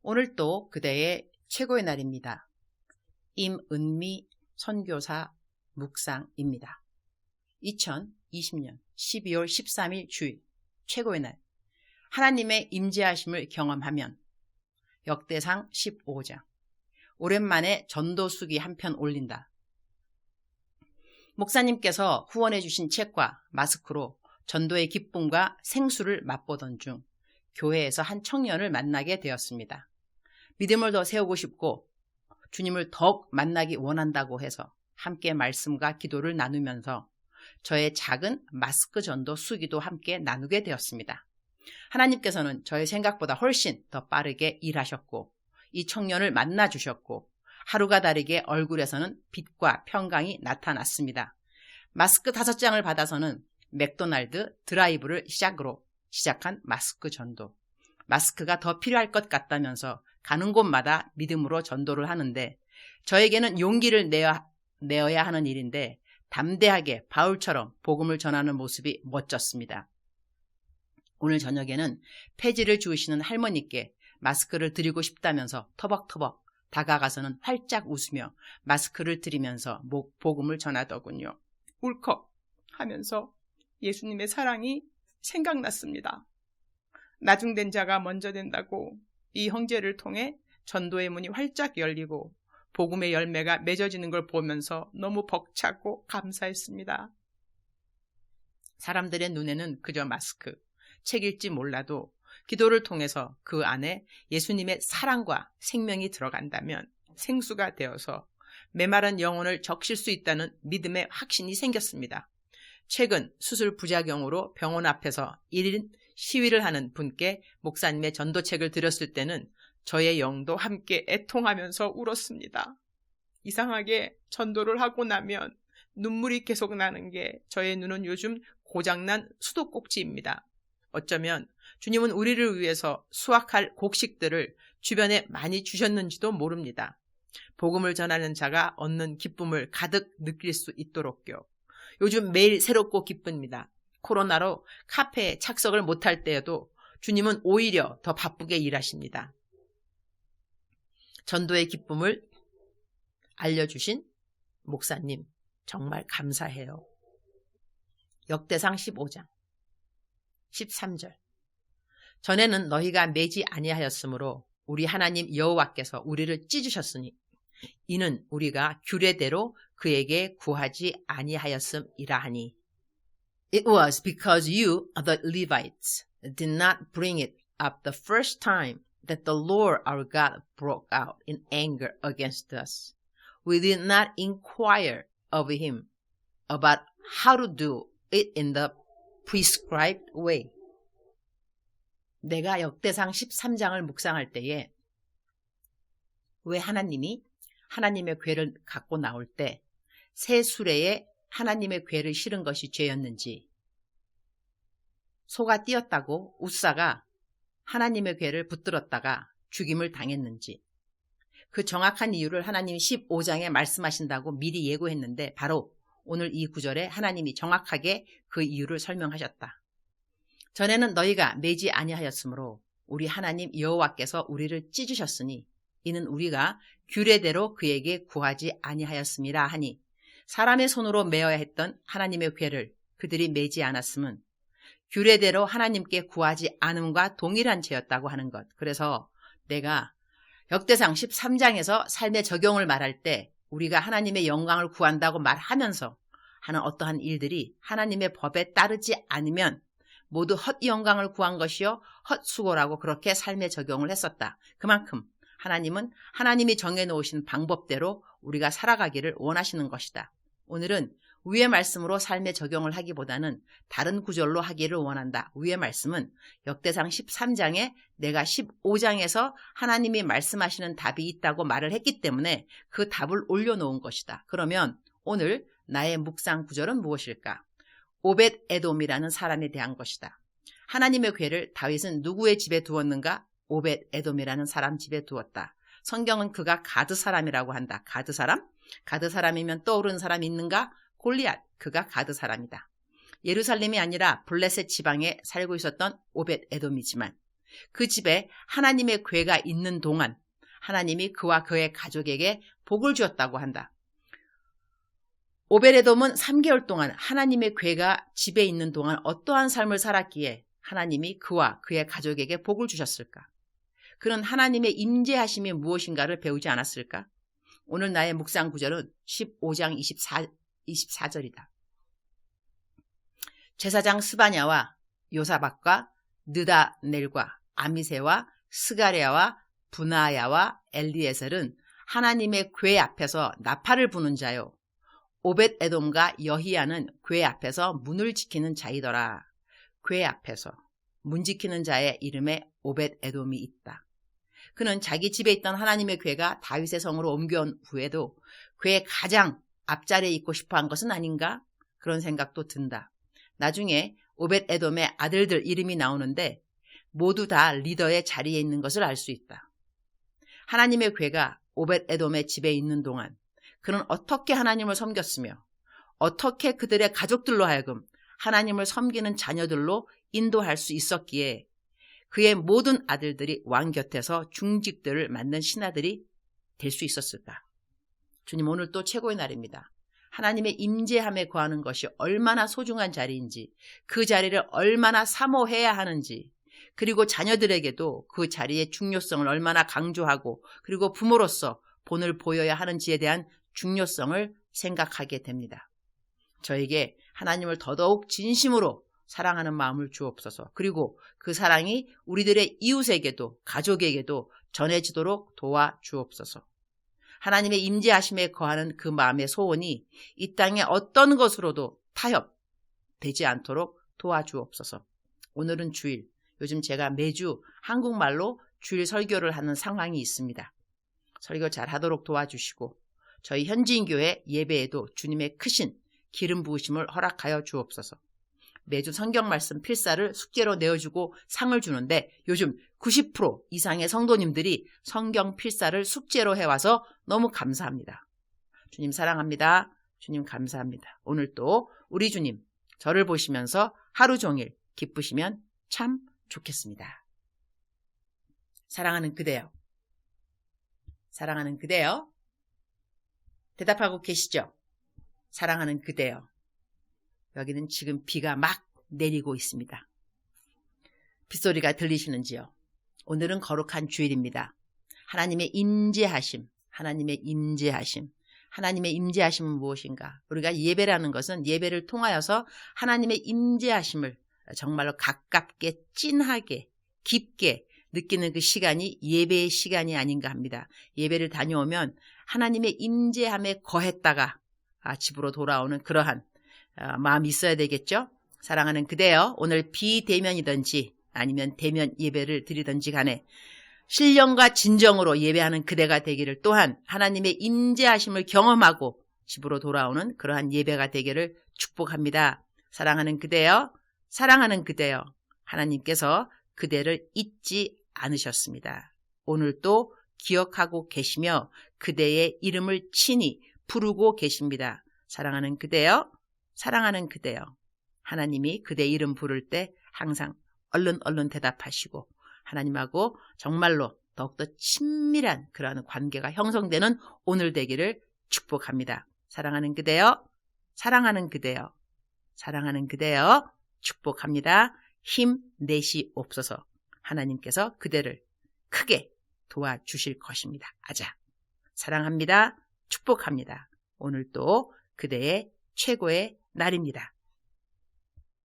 오늘 또 그대의 최고의 날입니다. 임은미 선교사 묵상입니다. 2020년 12월 13일 주일 최고의 날, 하나님의 임재하심을 경험하면 역대상 15장. 오랜만에 전도수기 한 편 올린다. 목사님께서 후원해 주신 책과 마스크로 전도의 기쁨과 생수를 맛보던 중 교회에서 한 청년을 만나게 되었습니다. 믿음을 더 세우고 싶고 주님을 더욱 만나기 원한다고 해서 함께 말씀과 기도를 나누면서 저의 작은 마스크 전도 수기도 함께 나누게 되었습니다. 하나님께서는 저의 생각보다 훨씬 더 빠르게 일하셨고 이 청년을 만나 주셨고 하루가 다르게 얼굴에서는 빛과 평강이 나타났습니다. 마스크 5장을 받아서는 맥도날드 드라이브를 시작한 마스크 전도. 마스크가 더 필요할 것 같다면서 가는 곳마다 믿음으로 전도를 하는데 저에게는 용기를 내어야 하는 일인데 담대하게 바울처럼 복음을 전하는 모습이 멋졌습니다. 오늘 저녁에는 폐지를 주우시는 할머니께 마스크를 드리고 싶다면서 터벅터벅 다가가서는 활짝 웃으며 마스크를 드리면서 복음을 전하더군요. 울컥 하면서 예수님의 사랑이 생각났습니다. 나중된 자가 먼저 된다고 이 형제를 통해 전도의 문이 활짝 열리고 복음의 열매가 맺어지는 걸 보면서 너무 벅차고 감사했습니다. 사람들의 눈에는 그저 마스크, 책일지 몰라도 기도를 통해서 그 안에 예수님의 사랑과 생명이 들어간다면 생수가 되어서 메마른 영혼을 적실 수 있다는 믿음의 확신이 생겼습니다. 최근 수술 부작용으로 병원 앞에서 1인 시위를 하는 분께 목사님의 전도책을 드렸을 때는 저의 영도 함께 애통하면서 울었습니다. 이상하게 전도를 하고 나면 눈물이 계속 나는 게 저의 눈은 요즘 고장난 수도꼭지입니다. 어쩌면 주님은 우리를 위해서 수확할 곡식들을 주변에 많이 주셨는지도 모릅니다. 복음을 전하는 자가 얻는 기쁨을 가득 느낄 수 있도록요. 요즘 매일 새롭고 기쁩니다. 코로나로 카페에 착석을 못할 때에도 주님은 오히려 더 바쁘게 일하십니다. 전도의 기쁨을 알려주신 목사님 정말 감사해요. 역대상 15장 13절. 전에는 너희가 매지 아니하였으므로 우리 하나님 여호와께서 우리를 찢으셨으니 이는 우리가 규례대로 그에게 구하지 아니하였음이라 하니. It was because you, the Levites, did not bring it up the first time that the Lord our God broke out in anger against us. We did not inquire of him about how to do it in the prescribed way. 내가 역대상 13장을 묵상할 때에 왜 하나님이 하나님의 궤를 갖고 나올 때 새 수레에 하나님의 궤를 실은 것이 죄였는지, 소가 띄었다고 웃사가 하나님의 궤를 붙들었다가 죽임을 당했는지, 그 정확한 이유를 하나님이 15장에 말씀하신다고 미리 예고했는데 바로 오늘 이 구절에 하나님이 정확하게 그 이유를 설명하셨다. 전에는 너희가 매지 아니하였으므로 우리 하나님 여호와께서 우리를 찢으셨으니 이는 우리가 규례대로 그에게 구하지 아니하였음이라 하니, 사람의 손으로 메어야 했던 하나님의 궤를 그들이 매지 않았음은 규례대로 하나님께 구하지 않음과 동일한 죄였다고 하는 것. 그래서 내가 역대상 13장에서 삶의 적용을 말할 때 우리가 하나님의 영광을 구한다고 말하면서 하는 어떠한 일들이 하나님의 법에 따르지 않으면 모두 헛 영광을 구한 것이요 헛수고라고 그렇게 삶에 적용을 했었다. 그만큼 하나님은 하나님이 정해놓으신 방법대로 우리가 살아가기를 원하시는 것이다. 오늘은 위의 말씀으로 삶에 적용을 하기보다는 다른 구절로 하기를 원한다. 위의 말씀은 역대상 13장에 내가 15장에서 하나님이 말씀하시는 답이 있다고 말을 했기 때문에 그 답을 올려놓은 것이다. 그러면 오늘 나의 묵상 구절은 무엇일까? 오벳 에돔이라는 사람에 대한 것이다. 하나님의 궤를 다윗은 누구의 집에 두었는가? 오벳 에돔이라는 사람 집에 두었다. 성경은 그가 가드 사람이라고 한다. 가드 사람? 가드 사람이면 떠오르는 사람이 있는가? 골리앗, 그가 가드 사람이다. 예루살렘이 아니라 블레셋 지방에 살고 있었던 오벳 에돔이지만 그 집에 하나님의 궤가 있는 동안 하나님이 그와 그의 가족에게 복을 주었다고 한다. 오벳에돔은 3개월 동안 하나님의 궤가 집에 있는 동안 어떠한 삶을 살았기에 하나님이 그와 그의 가족에게 복을 주셨을까? 그는 하나님의 임재하심이 무엇인가를 배우지 않았을까? 오늘 나의 묵상 구절은 15장 24절이다. 제사장 스바냐와 요사박과 느다넬과 아미세와 스가랴와 분하야와 엘리에셀은 하나님의 궤 앞에서 나팔을 부는 자요. 오벳에돔과 여히야는 궤 앞에서 문을 지키는 자이더라. 궤 앞에서 문 지키는 자의 이름에 오벳에돔이 있다. 그는 자기 집에 있던 하나님의 궤가 다윗의 성으로 옮겨온 후에도 궤의 가장 앞자리에 있고 싶어한 것은 아닌가? 그런 생각도 든다. 나중에 오벳에돔의 아들들 이름이 나오는데 모두 다 리더의 자리에 있는 것을 알 수 있다. 하나님의 궤가 오벳에돔의 집에 있는 동안 그는 어떻게 하나님을 섬겼으며 어떻게 그들의 가족들로 하여금 하나님을 섬기는 자녀들로 인도할 수 있었기에 그의 모든 아들들이 왕 곁에서 중직들을 맡는 신하들이 될 수 있었을까? 주님, 오늘 또 최고의 날입니다. 하나님의 임재함에 거하는 것이 얼마나 소중한 자리인지, 그 자리를 얼마나 사모해야 하는지, 그리고 자녀들에게도 그 자리의 중요성을 얼마나 강조하고 그리고 부모로서 본을 보여야 하는지에 대한 중요성을 생각하게 됩니다. 저에게 하나님을 더더욱 진심으로 사랑하는 마음을 주옵소서. 그리고 그 사랑이 우리들의 이웃에게도 가족에게도 전해지도록 도와주옵소서. 하나님의 임재하심에 거하는 그 마음의 소원이 이 땅의 어떤 것으로도 타협되지 않도록 도와주옵소서. 오늘은 주일, 요즘 제가 매주 한국말로 주일 설교를 하는 상황이 있습니다. 설교 잘 하도록 도와주시고 저희 현지인교회 예배에도 주님의 크신 기름 부으심을 허락하여 주옵소서. 매주 성경 말씀 필사를 숙제로 내어주고 상을 주는데 요즘 90% 이상의 성도님들이 성경 필사를 숙제로 해와서 너무 감사합니다. 주님 사랑합니다. 주님 감사합니다. 오늘 또 우리 주님 저를 보시면서 하루 종일 기쁘시면 참 좋겠습니다. 사랑하는 그대여. 사랑하는 그대여. 대답하고 계시죠? 사랑하는 그대여. 여기는 지금 비가 막 내리고 있습니다. 빗소리가 들리시는지요? 오늘은 거룩한 주일입니다. 하나님의 임재하심, 하나님의 임재하심. 하나님의 임재하심은 무엇인가? 우리가 예배라는 것은 예배를 통하여서 하나님의 임재하심을 정말로 가깝게, 찐하게, 깊게 느끼는 그 시간이 예배의 시간이 아닌가 합니다. 예배를 다녀오면 하나님의 임재함에 거했다가 집으로 돌아오는 그러한 마음이 있어야 되겠죠? 사랑하는 그대여, 오늘 비대면이든지 아니면 대면 예배를 드리든지 간에 신령과 진정으로 예배하는 그대가 되기를, 또한 하나님의 임재하심을 경험하고 집으로 돌아오는 그러한 예배가 되기를 축복합니다. 사랑하는 그대여, 사랑하는 그대여, 하나님께서 그대를 잊지 않으셨습니다. 오늘도 기억하고 계시며 그대의 이름을 친히 부르고 계십니다. 사랑하는 그대여, 사랑하는 그대여, 하나님이 그대 이름 부를 때 항상 얼른 대답하시고 하나님하고 정말로 더욱더 친밀한 그러한 관계가 형성되는 오늘 되기를 축복합니다. 사랑하는 그대여, 사랑하는 그대여, 사랑하는 그대여 축복합니다. 힘내시옵소서. 하나님께서 그대를 크게 도와주실 것입니다. 아자, 사랑합니다. 축복합니다. 오늘 또 그대의 최고의 날입니다.